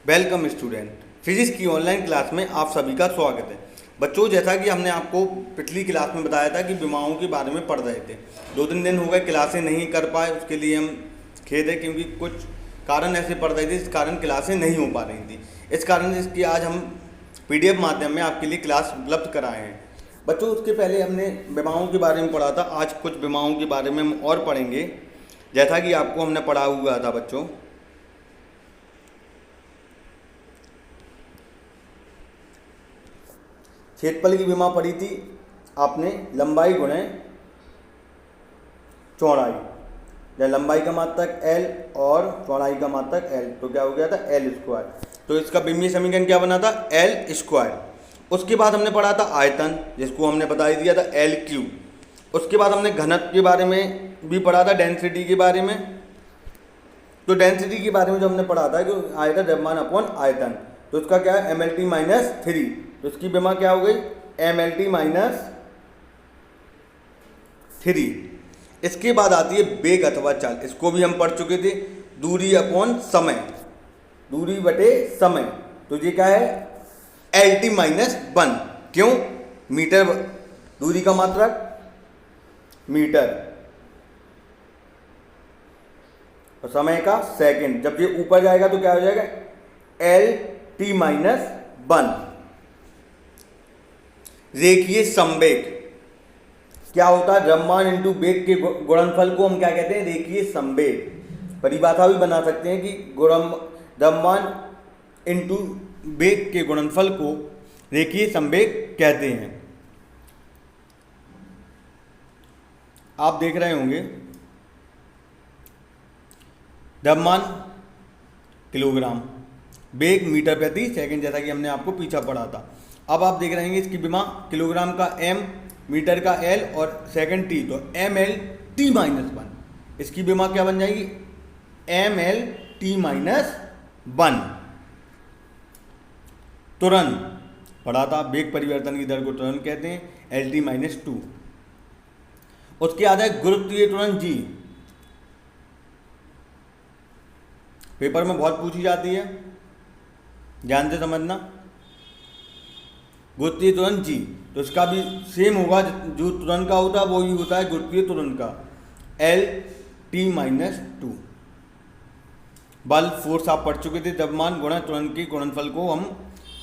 Welcome student, physics की online class में आप सभी का स्वागत है। बच्चों, जैसा कि हमने आपको पिछली क्लास में बताया था कि विमाओं के बारे में पढ़ रहे थे। 2-3 दिन हो गए क्लासें नहीं कर पाए, उसके लिए हम खेद है क्योंकि कुछ कारण ऐसे पढ़ रहे थे इस कारण क्लासें नहीं हो पा रही थी। इस कारण इसकी आज हम PDF माध्यम में आपके लिए क्लास उपलब्ध कराए हैं। बच्चों, उसके पहले हमने विमाओं के बारे में पढ़ा था। आज कुछ विमाओं के बारे में हम और पढ़ेंगे, जैसा कि आपको हमने पढ़ा हुआ था। बच्चों, क्षेत्रफल की विमा पढ़ी थी आपने, लंबाई गुणे चौड़ाई, या लंबाई का मात्रक L और चौड़ाई का मात्रक L, तो क्या हो गया था L²। तो इसका विमीय समीकरण क्या बना था L²। उसके बाद हमने पढ़ा था आयतन, जिसको हमने बता ही दिया था L3। उसके बाद हमने घनत्व के बारे में भी पढ़ा था, डेंसिटी के बारे में। तो डेंसिटी के बारे में जो हमने पढ़ा था कि आयतन द्रव्यमान अपॉन आयतन, तो उसका क्या है MLT-3, तो इसकी विमा क्या हो गई MLT-3। इसके बाद आती है वेग अथवा चाल, इसको भी हम पढ़ चुके थे। दूरी अपॉन समय, दूरी बटे समय, तो ये क्या है LT-1। क्यों? मीटर दूरी का मात्रक मीटर और समय का सेकंड। जब ये ऊपर जाएगा तो क्या हो जाएगा LT-1। रेखीय संवेग क्या होता है? द्रव्यमान इंटू वेग के गुणनफल को हम क्या कहते हैं? रेखीय संवेग। परिभाषा भी बना सकते हैं कि द्रव्यमान इंटू वेग के गुणनफल को रेखीय संवेग कहते हैं। आप देख रहे होंगे द्रव्यमान किलोग्राम, वेग मीटर प्रति सेकंड, जैसा कि हमने आपको पीछे पढ़ा था। अब आप देख रहे हैं इसकी विमा किलोग्राम का M, मीटर का L और सेकंड T, तो MLT-1। इसकी विमा क्या बन जाएगी MLT-1। त्वरण पढ़ा था, वेग परिवर्तन की दर को त्वरण कहते हैं, LT-2। उसके बाद है गुरुत्वीय त्वरण G, पेपर में बहुत पूछी जाती है, ध्यान से समझना। गुरुत्वीय त्वरण G, तो इसका भी सेम होगा, जो त्वरण का होता है वो ही होता है गुरुत्वीय त्वरण का, LT-2। बल फोर्स आप पढ़ चुके थे, द्रव्यमान गुणा त्वरण के गुणनफल को हम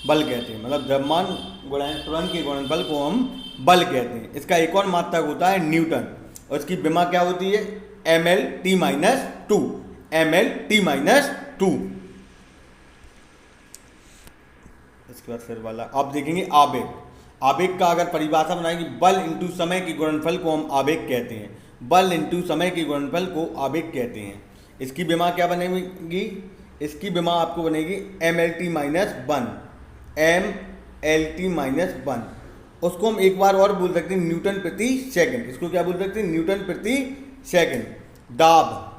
बल कहते हैं, मतलब द्रव्यमान गुणा त्वरण के गुणनफल को हम बल कहते हैं। इसका एक और मात्रक होता है न्यूटन, और इसकी विमा क्या होती है MLT-2। MLT-2। इसके बाद फिर वाला आप देखेंगे आवेग। आवेग का अगर परिभाषा बनाएंगे, बल इंटू समय के गुणनफल को हम आवेग कहते हैं। बल इंटू समय के गुणनफल को आवेग कहते हैं। इसकी विमा क्या बनेगी? इसकी विमा आपको बनेगी MLT-1। MLT-1। उसको हम एक बार और बोल सकते हैं न्यूटन प्रति सेकंड। इसको क्या बोल सकते हैं? न्यूटन प्रति सेकंड। दाब,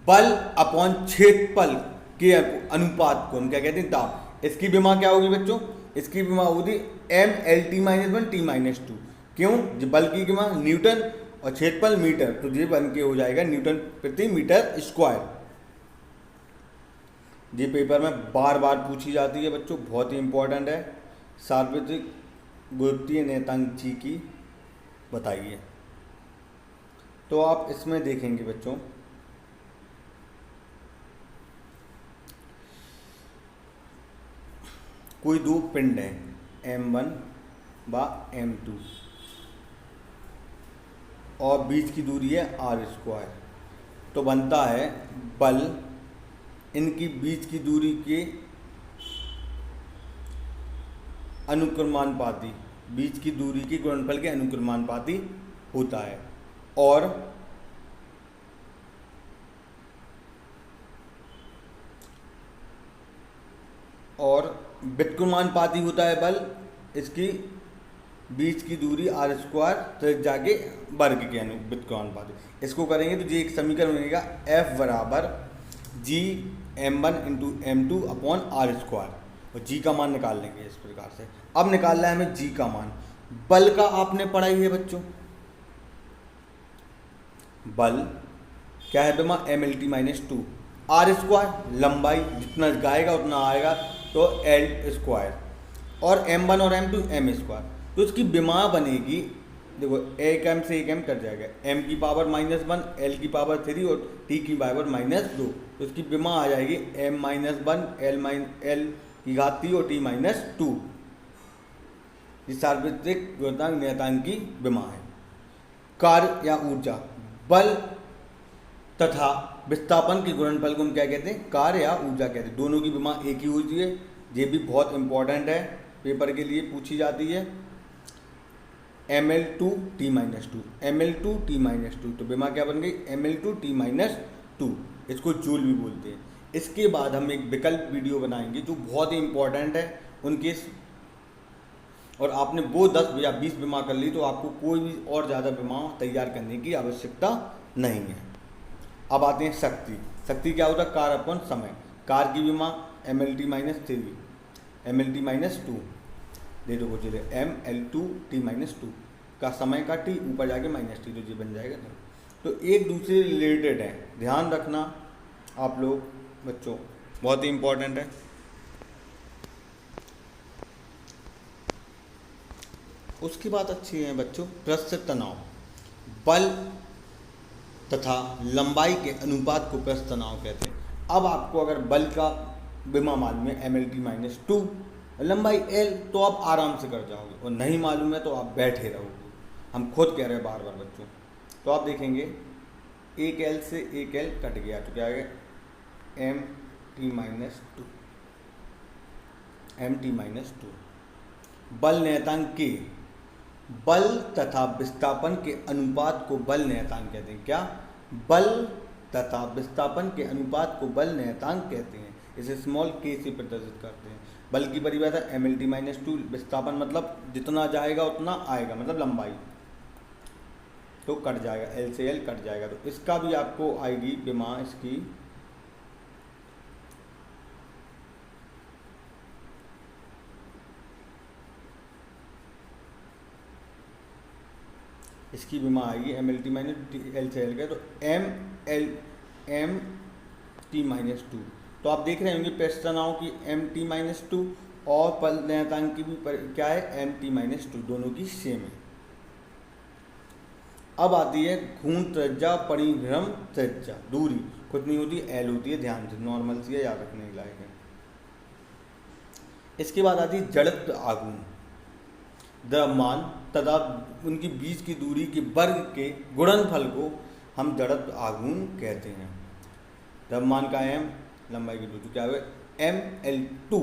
बल अपॉन क्षेत्रफल के अनुपात को हम क्या कहते हैं? दाब। इसकी विमा क्या होगी बच्चों? इसकी विमा होगी MLT-1 T-2। क्यों? बल की विमा न्यूटन और क्षेत्रफल मीटर, तो ये बन के हो जाएगा न्यूटन प्रति मीटर स्क्वायर। ये पेपर में बार बार पूछी जाती है बच्चों, बहुत ही इंपॉर्टेंट है। सार्वत्रिक गुरुत्वीय नियतांक G की बताइए, तो आप इसमें देखेंगे बच्चों, कोई दो पिंड हैं M1 व M2 और बीच की दूरी है R², तो बनता है बल इनकी बीच की दूरी के अनुक्रमानुपाती, बीच की दूरी के गुणनफल के अनुक्रमानुपाती होता है। और व्युत्क्रमानुपाती होता है बल इसकी बीच की दूरी R² त्रिज्या के वर्ग के व्युत्क्रमानुपाती। इसको करेंगे तो ये एक समीकरण बनेगा F बराबर G(m1 × m2) अपॉन R², और G का मान निकाल लेंगे इस प्रकार से। अब निकालना है हमें G का मान। बल का आपने पढ़ा ही है बच्चों, बल क्या है बेमा MLT-2, आर स्क्वायर लंबाई जितना जाएगा उतना आएगा तो एल स्क्वायर, और m1 और m2 m स्क्वायर। तो इसकी विमा बनेगी, देखो एक m से एक m कट जाएगा, m की पावर -1 l की पावर 3 और t की पावर -2। तो इसकी विमा आ जाएगी m-1 l की घात 3 और t-2। ये सार्वत्रिक गुरुत्वाकर्षण नियतांक की विमा है। कार्य या ऊर्जा, बल तथा विस्थापन के गुणनफल को हम क्या कहते हैं? कार्य या ऊर्जा कहते हैं। दोनों की विमा एक ही होती है, ये भी बहुत इंपॉर्टेंट है, पेपर के लिए पूछी जाती है। ml2 t-2 ml2 t-2, तो विमा क्या बन गई? ml2 t-2, इसको जूल भी बोलते हैं। इसके बाद हम एक विकल्प वीडियो बनाएंगे जो बहुत ही इंपॉर्टेंट है उनके, और आपने वो 10 या 20 विमा कर ली तो आपको कोई भी और ज़्यादा विमा तैयार करने की आवश्यकता नहीं है। अब आते हैं शक्ति। शक्ति क्या होता है? कार अपन समय। कार की विमा mlt-3 mlt-2 दे दो कुछ ml2 t-2 का समय का t ऊपर जाके -t, तो ये बन जाएगा। तो एक दूसरे रिलेटेड है, ध्यान रखना आप लोग बच्चों, बहुत ही इंपॉर्टेंट है। उसकी बात अच्छी है बच्चों, पृष्ठ तनाव, बल तथा लंबाई के अनुपात को पृष्ठ तनाव कहते हैं। अब आपको अगर बल का विमा मालूम है mlt-2, लंबाई l, तो आप आराम से कर जाओगे, और नहीं मालूम है तो आप बैठे रहोगे। हम खुद कह रहे हैं बार बार बच्चों। तो आप देखेंगे एक l से एक l कट गया, तो क्या आ गया? mt-2 बल नियतांक के, बल तथा विस्थापन के अनुपात को बल नियतांक कहते हैं। क्या? बल तथा विस्थापन के अनुपात को बल नियतांक कहते हैं। इसे स्मॉल k से प्रदर्शित करते हैं। बल की परिभाषा mlt-2, विस्थापन मतलब जितना जाएगा उतना आएगा, मतलब लंबाई, तो कट जाएगा, l से l कट जाएगा। तो इसका भी आपको आएगी विमा इसकी विमा आएगी mlt- l से l का, तो mt-2। तो आप देख रहे होंगे पृष्ठ तनाव की mt-2 और बल नियतांक की भी क्या है? mt-2, दोनों की सेम है। अब आती है घूर्ण त्रिज्या, परिभ्रमण त्रिज्या, दूरी कुछ नहीं होती, l होती है, ध्यान से, नॉर्मल सी है, याद रखने के लायक है। इसके बाद आती है जड़त्व आघूर्ण, द्रव्यमान तथा उनकी बीच की दूरी के वर्ग के गुणनफल को हम जड़त्व आघूर्ण कहते हैं। द्रव्यमान का m, लंबाई की दूरी क्या है? ml2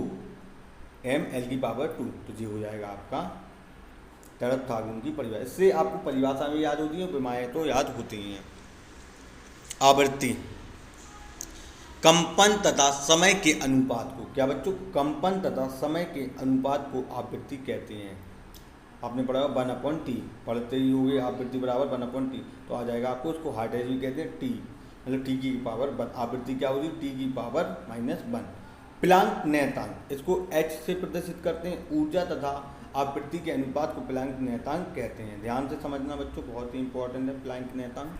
ml की पावर 2, तो ये हो जाएगा आपका जड़त्व आघूर्ण की परिभाषा। इससे आपको परिभाषा में याद होती है, विमाएँ तो याद होती हैं। आवृत्ति, कंपन तथा समय के अनुपात को, क्या बच्चों? कंपन तथा समय के अनुपात को आवृत्ति कहते हैं। आपने पढ़ा 1/t, पढ़ते ही होंगे आवृत्ति बराबर 1/t, तो आ जाएगा आपको, उसको हार्टेज भी कहते हैं, t मतलब t की पावर 1। आवृत्ति क्या होगी? t की पावर -1। प्लांक नियतांक, इसको h से प्रदर्शित करते हैं। ऊर्जा तथा आवृत्ति के अनुपात को प्लांक नियतांक कहते हैं। ध्यान से समझना बच्चों, बहुत ही इंपॉर्टेंट है प्लांक नियतांक।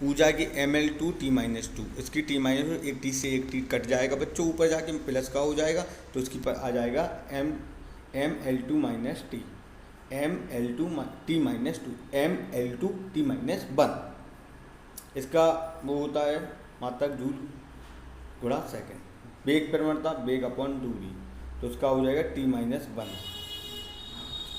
ऊर्जा की ml2 t-2, इसकी t-2, एक t से एक t कट जाएगा बच्चों, ऊपर जाके प्लस का हो जाएगा, तो इसकी पर आ जाएगा ml2 t ml2 t-2 ml2 t-1। इसका वो होता है मात्रक जूल गुणा सेकंड। वेग प्रवणता, वेग अपॉन दूरी, तो उसका हो जाएगा t-1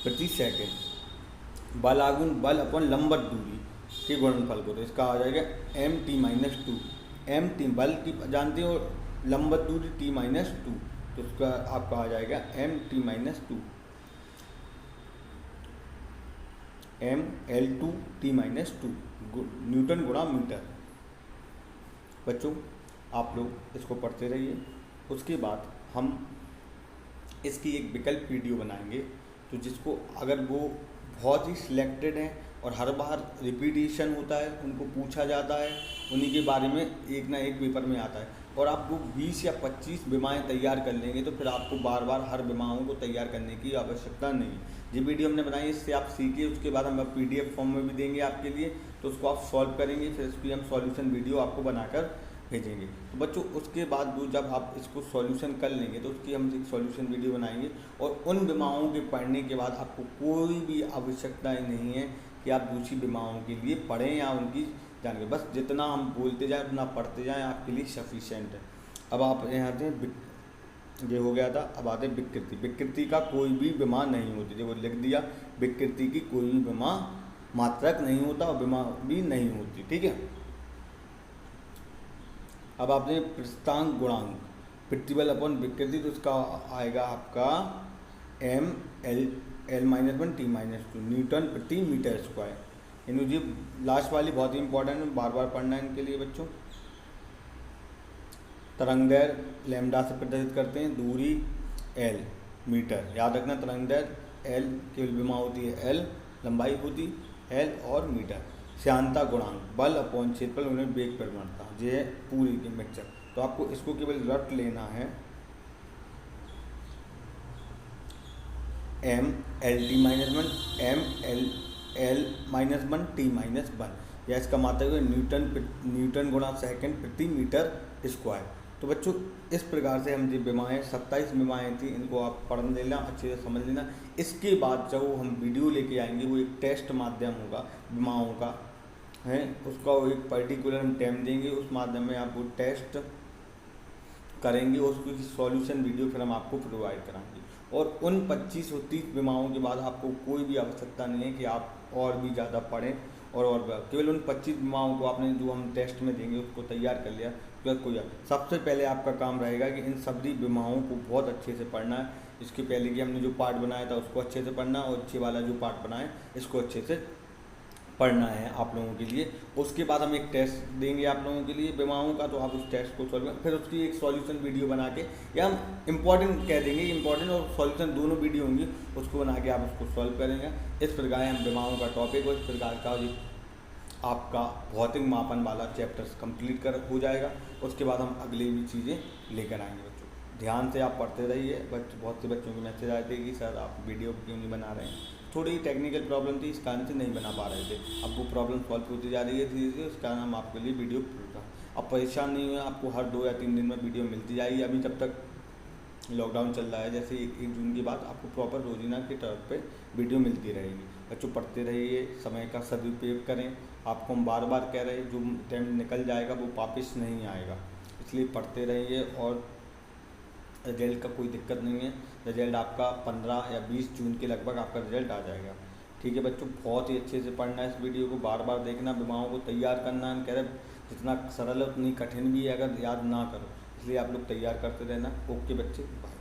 प्रति सेकंड। बल आघूर्ण, बल अपॉन लंबवत दूरी के गुणनफल को, तो इसका आ जाएगा mt-2 mt, बल की जानते हो, लंबवत दूरी t-2, तो उसका आपका आ जाएगा mt-2 ml2 t-2 न्यूटन गुणा मीटर। बच्चों आप लोग इसको पढ़ते रहिए। उसके बाद हम इसकी एक विकल्प वीडियो बनाएंगे, तो जिसको अगर वो बहुत ही सिलेक्टेड हैं और हर बार रिपीटिशन होता है, उनको पूछा जाता है, उन्हीं के बारे में एक ना एक पेपर में आता है, और आप वो 20 या 25 विमाएँ तैयार कर लेंगे, तो फिर आपको बार बार हर विमाओं को तैयार करने की आवश्यकता नहीं। ये वीडियो हमने बनाई, इससे आप सीखिए। उसके बाद हम PDF फॉर्म में भी देंगे आपके लिए, तो उसको आप सॉल्व करेंगे, फिर उसकी हम सॉल्यूशन वीडियो आपको बनाकर भेजेंगे। तो बच्चों उसके बाद वो जब आप इसको सॉल्यूशन कर लेंगे तो उसकी हम एक सॉल्यूशन वीडियो बनाएंगे, और उन विमाओं के पढ़ने के बाद आपको कोई भी आवश्यकता नहीं है कि आप दूसरी विमाओं के लिए पढ़ें या उनकी जानकारी, बस जितना हम बोलते जाएँ उतना पढ़ते जाएँ आपके लिए सफिशेंट है। अब आप यहाँ आते हैं, ये हो गया था। अब आते हैं विकृति। विकृति का कोई भी विमा नहीं होती, जो वो लिख दिया, विकृति की कोई भी विमा मात्रक नहीं होता और विमा भी नहीं होती, ठीक है। अब आपने प्रस्थांक गुणांक प्रतिबल अपन विकृति, तो उसका आएगा आपका L-L-1 T-2 न्यूटन प्रति मीटर स्क्वायर। इन जी लास्ट वाली बहुत ही इंपॉर्टेंट है, बार बार पढ़ना है इनके लिए बच्चों। तरंगदैर्घ्य लैम्डा से प्रदर्शित करते हैं, दूरी L मीटर, याद रखना। तरंगदैर्घ्य L केवल विमा होती है L, लंबाई होती L और मीटर। श्यानता गुणांक बल अपॉन क्षेत्रफल उन्हें वेग प्रवणता, ये है पूरी की मिक्सचर। तो आपको इसको केवल रट लेना है, M-L-T-1 M-L-L-1 T-1, या इसका मतलब है न्यूटन गुणा सेकंड प्रति मीटर स्क्वायर। तो बच्चों इस प्रकार से हम जो विमाएँ 27 विमाएँ थी, इनको आप पढ़ लेना, अच्छे से समझ लेना। इसके बाद जब हम वीडियो लेके आएंगे वो एक टेस्ट माध्यम होगा विमाओं का है, उसका एक पर्टिकुलर हम टाइम देंगे, उस माध्यम में आप वो टेस्ट करेंगे, उसकी सॉल्यूशन वीडियो फिर हम आपको प्रोवाइड कराएंगे। और उन 25 और 30 विमाओं के बाद आपको कोई भी आवश्यकता नहीं है कि आप और भी ज़्यादा पढ़ें, और केवल उन 25 विमाओं को आपने जो हम टेस्ट में देंगे उसको तैयार कर लिया, प्लस कोई सबसे पहले आपका काम रहेगा कि इन सभी विमाओं को बहुत अच्छे से पढ़ना है। इसके पहले कि हमने जो पार्ट बनाया था उसको अच्छे से पढ़ना, और अच्छे वाला जो पार्ट बनाए इसको अच्छे से पढ़ना है आप लोगों के लिए। उसके बाद हम एक टेस्ट देंगे आप लोगों के लिए विमाओं का, तो आप उस टेस्ट को सॉल्व, फिर उसकी एक सॉल्यूशन वीडियो बना के, या हम इम्पॉर्टेंट कह देंगे, इम्पॉर्टेंट और सॉल्यूशन दोनों वीडियो होंगी, उसको बना के आप उसको सॉल्व करेंगे। इस प्रकार हम विमाओं का टॉपिक और इस प्रकार का आपका भौतिक मापन वाला चैप्टर्स कंप्लीट कर हो जाएगा। उसके बाद हम अगली भी चीज़ें लेकर आएंगे। बच्चों ध्यान से आप पढ़ते रहिए। बहुत से बच्चों के मैसेज आए थे कि सर आप वीडियो क्यों नहीं बना रहे हैं, थोड़ी टेक्निकल प्रॉब्लम थी, इस कारण से नहीं बना पा रहे थे। अब वो प्रॉब्लम सॉल्व होती जा रही है धीरे धीरे, उस कारण हम आपके लिए वीडियो अब परेशान नहीं हुए, आपको हर 2 या 3 दिन में वीडियो मिलती जाएगी। अभी जब तक लॉकडाउन चल रहा है, जैसे 1 जून के बाद आपको प्रॉपर रोजाना के तौर पे वीडियो मिलती रहेगी। बच्चों पढ़ते रहिए, समय का सदुपयोग करें। आपको हम बार बार कह रहे हैं, जो टाइम निकल जाएगा वो वापस नहीं आएगा, इसलिए पढ़ते रहिए। और रिजल्ट का कोई दिक्कत नहीं है, रिजल्ट आपका 15 या 20 जून के लगभग आपका रिजल्ट आ जाएगा। ठीक है बच्चों, बहुत ही अच्छे से पढ़ना है, इस वीडियो को बार बार देखना, विमाओं को तैयार करना। हम कह रहे जितना सरल है उतनी कठिन भी है अगर याद ना करो, इसलिए आप लोग तैयार करते रहना। ओके बच्चे, बाय।